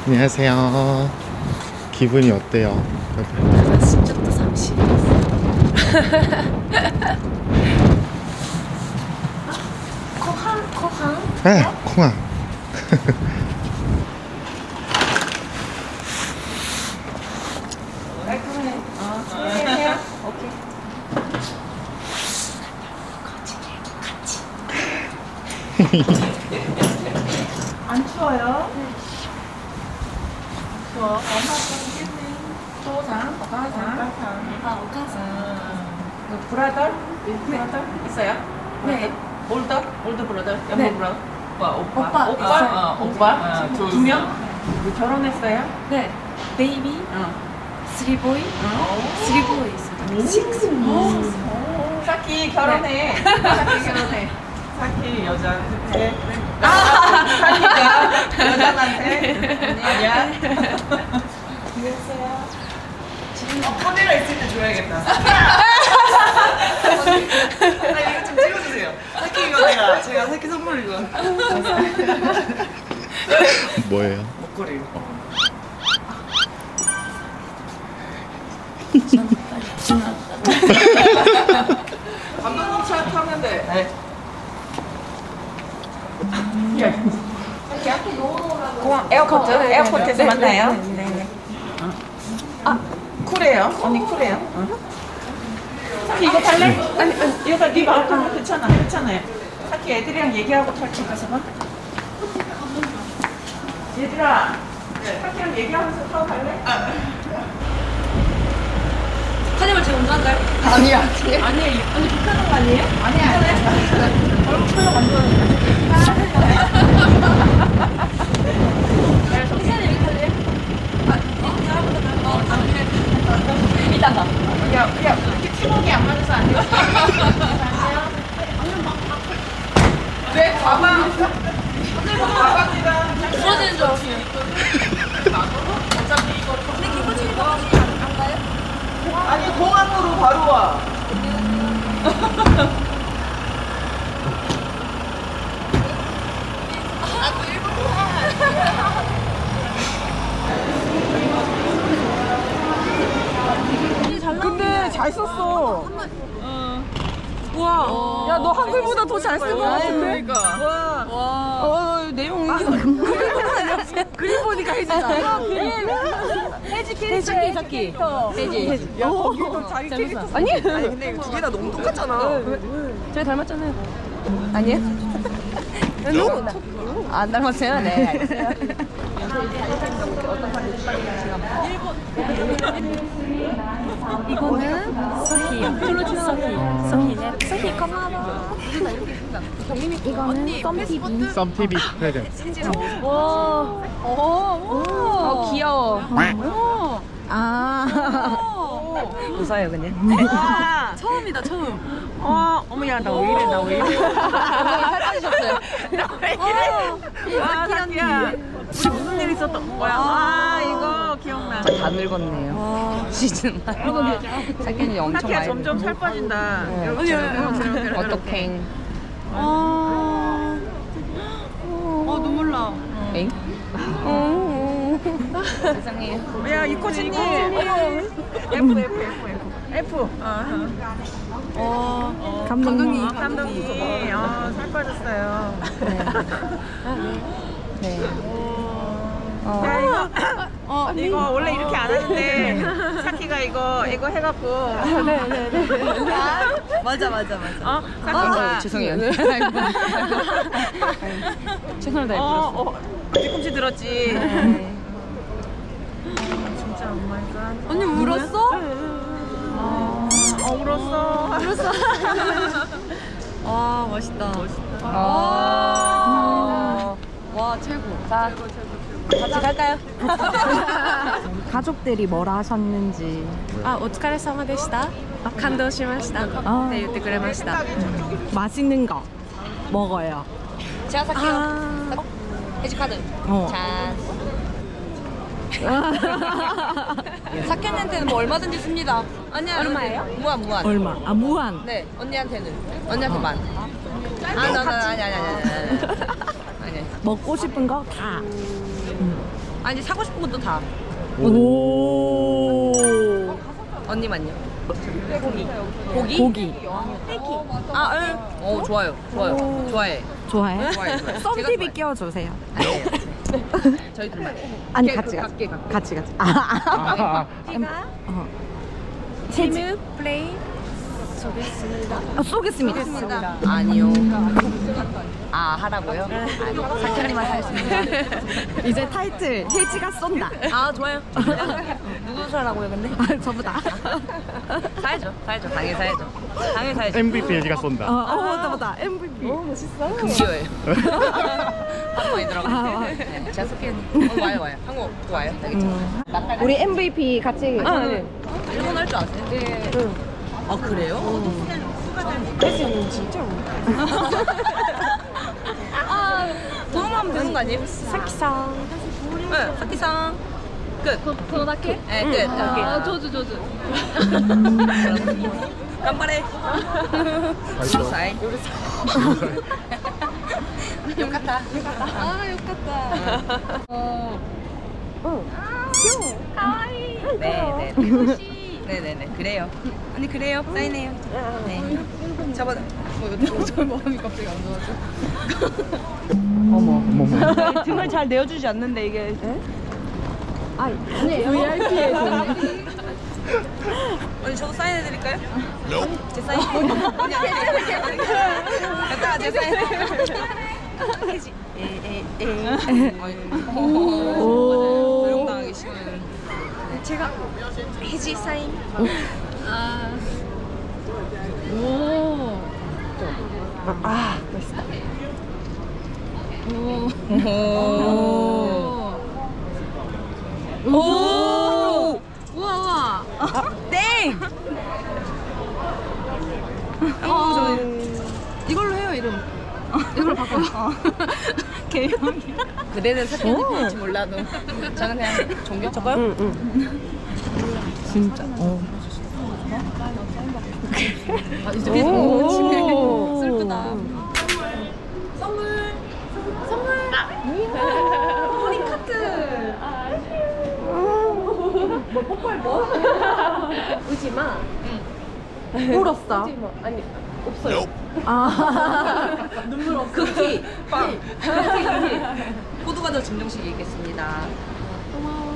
안녕하세요. 기분이 어때요? 진짜 또 잠시. 코항? 네, 콩아. 오케이. 안 추워요? 네. 추워. 엄마 아빠는 조상, 오가상. 브라더? 브라더? 있어요? 네. 올드 브라더? 연모 네. 브라더? 오빠. 오빠? 두 명? 결혼했어요? 네. 베이비, 쓰리보이, 쓰리보이 있어요. 사키 결혼해. 사키 결혼해. 사키 여자한테. 사키가 여자한테. 아니야? 안녕하세요. 지금 카메라 있을 때 줘야겠다. 이거 좀 찍어주세요. 사키 이거 제가 사키 선물 이거. 뭐예요? 목걸이. 감독님 차 타면 돼. 네. 공항 에어포트에서 만나요. 네. 아 쿨해요. 언니 쿨해요. 사키 이거 탈래? 아니 이거 네가 아까 괜찮아요. 사키 애들이랑 얘기하고 탈게. 가서 봐. 얘들아, 사키랑 얘기하면서 타고 갈래? 사장님을 제가 운전할까요? 아니야. 아니 불편한 거 아니에요? 아니야. 얼굴 촬영 완전. 사장님 여기 탈래요? 이따 가. 야, 이렇게 팀워크가 안 맞아서 안 돼. 왜 가방? 가방이랑 부러지는 줄 알았어요. 어차피 이거 근데 기본적인 안 가요? 아니 공항으로 바로 와. 근데 잘 썼어. 우와. 야, 너 한글보다 더 잘 쓴 거 같은데? 그러니까. 와. 내용 그림 보니까 해지잖아. 해지. 야, 거기도 자기 캐릭터. 아니 근데 이거 두 개 다 너무 똑같잖아. 저희 닮았잖아요. 아니에요? 안 닮았어요? 네, 알겠어요. 이거는 서희, 클로즈 서희네. 서희 고마워. 이거는 썸TV. 썸TV 프레젠트. 오, 귀여워. 웃어요 그냥. 처음이다 처음. 어머야 나 왜 이래. 살 빠지셨어요. 와 사키야. 우리 무슨 일 있었던 거야? 이거 기억나. 다 늙었네요. 시즌 만. 자기는 엄청 사키야 많이. 점점 살 빠진다. 어떡해. 눈물 나. 엥? 세상에. 야 이코치님. F. 감독님. 살 빠졌어요. 네. 야 이거 원래 이렇게 안 하는데 사키가 이거 해갖고. 맞아. 사키가 죄송해요. 최선을 다해. 뒤꿈치 들었지. 진짜 엄마가. 언니 울었어? 울었어. 와 멋있다. 와 최고. 자 같이 갈까요? 가족들이 뭐라 하셨는지. 오츠카레사마 데시다. 감동시마시다. 네, 言ってくれました. 맛있는 거 먹어요. 제가 살게요. 해지 카드. 짠. 사케한테는 뭐 얼마든지 씁니다. 아니야. 얼마예요? 무한. 얼마? 무한. 네, 언니한테는. 언니한테 만. 아니. 먹고 싶은 거 다. 아니 사고 싶은 것도 다. 오. 언니만요. 고기. 아, 응. 좋아요. 좋아해. 좋아해? 좋아해. 썸 제가 TV 좋아해. 끼워주세요. 저희 둘만. 아니 각계, 같이. 각계. 팀 플레이 쏘겠습니다. 쏘겠습니다. 아니요. 아, 하라고요? 아니요. 사케님만 하겠습니다. 이제 타이틀 혜지가 쏜다. 아, 좋아요. 누구 사라고요, 근데? 전부 다. 사야죠. 당연히 사야죠. MVP 예지가 쏜다. 맞다. MVP. 금기어예요. 한국 많이 들어가요. 네, 제가 쏠게요. 와요. 한국 와요. 알겠죠? 우리 MVP 같이. 네. 일본 할 줄 아세요? 네. 아, 그래요? 혜지는 진짜 그거만 하면 되는 거 아니에요? 사키상. 네, 사키상. 끝. 그거 네, 끝. 조주. 깜빡해. 사이. 욕같다. 네네네. 그래요. 언니 그래요. 사인해요. 네. 잡아다. 저 마음이 갑자기 안 좋아져. 어머. 등을 잘 내어주지 않는데 이게. VIP에 언니 저도 사인해드릴까요? 제 사인. 언니 제 사인. 혜지. 도용당하기 쉬운. 제가 혜지 사인. 오! 우와! 땡! 이걸로 해요 이름. 이걸로 바꿔. 개명이. 그대는 사귀는지 몰라도 저는 그냥 존경. 저거요? 응. 진짜. 오, 슬프다. 우지마. 울었어. 우지마. 아니 없어요. 눈물 없어. 쿠키. 빵. 호두과자 증정식 있겠습니다. 고마워.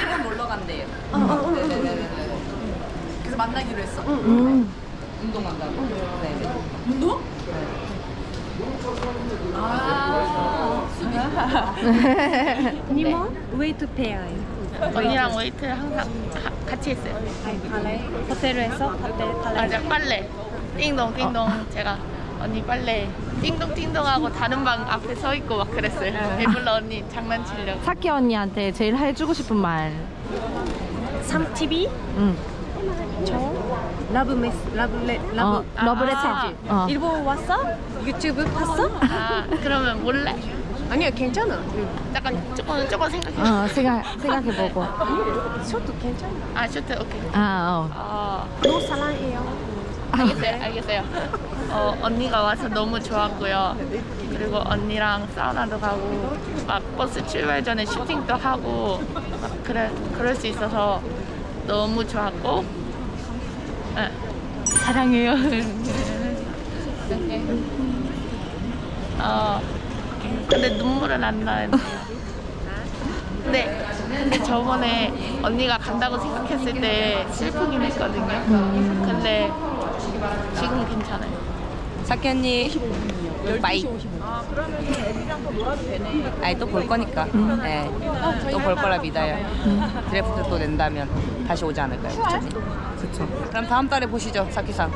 일본 놀러 간대요. 네네네네. 그래서 만나기로 했어. 운동 간다고. 네. 운동? 니모 웨이트 페어예요. 언니랑 웨이트를 항상 같이 했어요. 호텔에서 호텔 팔레. 맞아, 빨래. 띵동. 제가 언니 빨래 띵동띵동하고 다른 방 앞에 서 있고 막 그랬어요. 일부러 언니 장난치려고. 사키 언니한테 제일 해주고 싶은 말. 3TV 응. 저 러브레터. 일본 왔어? 유튜브 봤어? 아, 그러면 몰래? 아니야 괜찮아. 약간 조금 생각해. 생각해보고. 쇼도 괜찮아. 아, 쇼트 오케이. 너무 사랑해요. 알겠어요. 언니가 와서 너무 좋았고요. 그리고 언니랑 사우나도 가고 막 버스 출발 전에 슈팅도 하고 막 그럴 수 있어서 너무 좋았고 사랑해요. 근데 눈물은 안 나는데요. 근데 저번에 언니가 간다고 생각했을 때 슬프긴 했거든요. 근데 지금 괜찮아요. 사키 언니 바이. 그러면 애기랑 또 놀아도 되네. 아니 또 볼 거니까. 네. 또 볼 거라 믿어요. 드래프트 또 낸다면 다시 오지 않을까요? 그쵸? 그럼 다음 달에 보시죠, 사키상.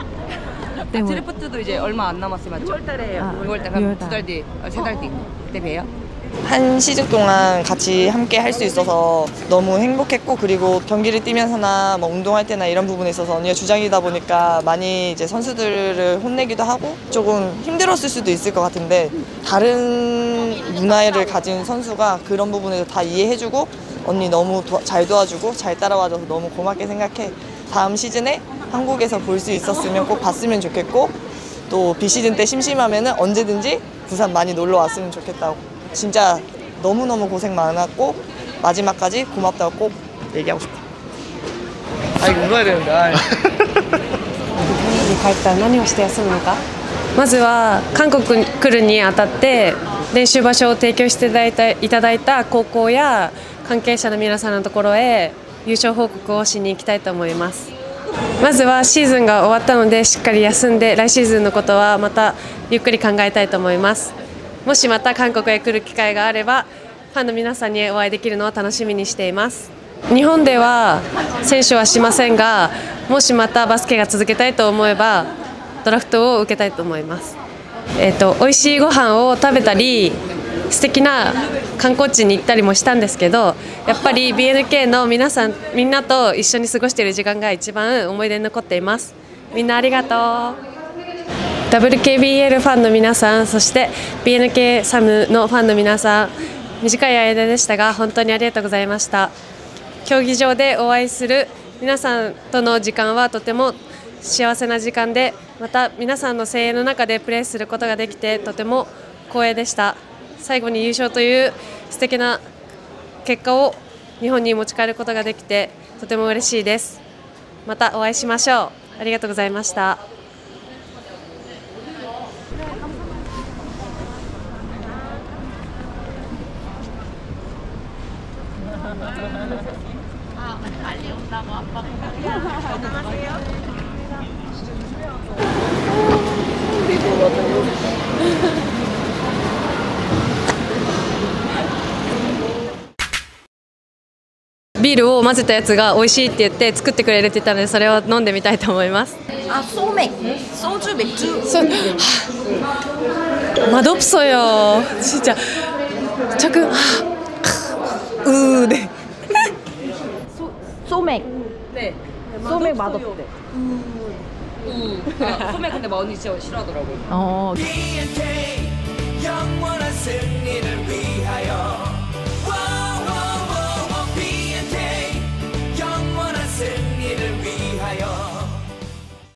드래프트도 이제 얼마 안 남았어요, 맞죠? 6월달에요. 6월달. 그럼 2달 뒤, 3달 뒤. 그때 봬요. 한 시즌 동안 같이 함께 할 수 있어서 너무 행복했고, 그리고 경기를 뛰면서나 뭐 운동할 때나 이런 부분에 있어서 언니가 주장이다 보니까 많이 이제 선수들을 혼내기도 하고 조금 힘들었을 수도 있을 것 같은데, 다른 문화를 가진 선수가 그런 부분에서 다 이해해주고 언니 너무 잘 도와주고 잘 따라와줘서 너무 고맙게 생각해. 다음 시즌에 한국에서 볼 수 있었으면 꼭 봤으면 좋겠고, 또 비시즌 때 심심하면은 언제든지 부산 많이 놀러 왔으면 좋겠다고 진짜 너무너무 고생 많았고 마지막까지 고맙다고 꼭 얘기하고 싶어. 아 이거 울어야 되는데. に帰ったら何をして休むのか。まずは韓国に来るにあたって練習場所を提供していただいた高校や関係者の皆さんのところへ優勝報告をしに行きたいと思います。まずはシーズンが終わったのでしっかり休んで来シーズンのことはまたゆっくり考えたいと思います。もしまた韓国へ来る機会があればファンの皆さんにお会いできるのを楽しみにしています。日本では選手はしませんが、もしまたバスケが続けたいと思えばドラフトを受けたいと思います。美味しいご飯を食べたり素敵な観光地に行ったりもしたんですけど、やっぱり BNK の皆さんみんなと一緒に過ごしている時間が一番思い出に残っています。みんなありがとう。 WKBL ファンの皆さん、そして BNK サムのファンの皆さん、短い間でしたが本当にありがとうございました。競技場でお会いする皆さんとの時間はとても幸せな時間で、また皆さんの声援の中でプレーすることができてとても光栄でした。最後に優勝という素敵な結果を日本に持ち帰ることができてとても嬉しいです。またお会いしましょう。ありがとうございました。ビールを混ぜたやつが美味しいって言って作ってくれるって言ったので、それを飲んでみたいと思います。아 소맥. 소주 맥주. 맛없어요. 진짜 조금 네. 소맥. 네. 소맥 맛없대. 소매 근데 언니 진짜 싫어하더라고요. BNK 영원한 승리를 위해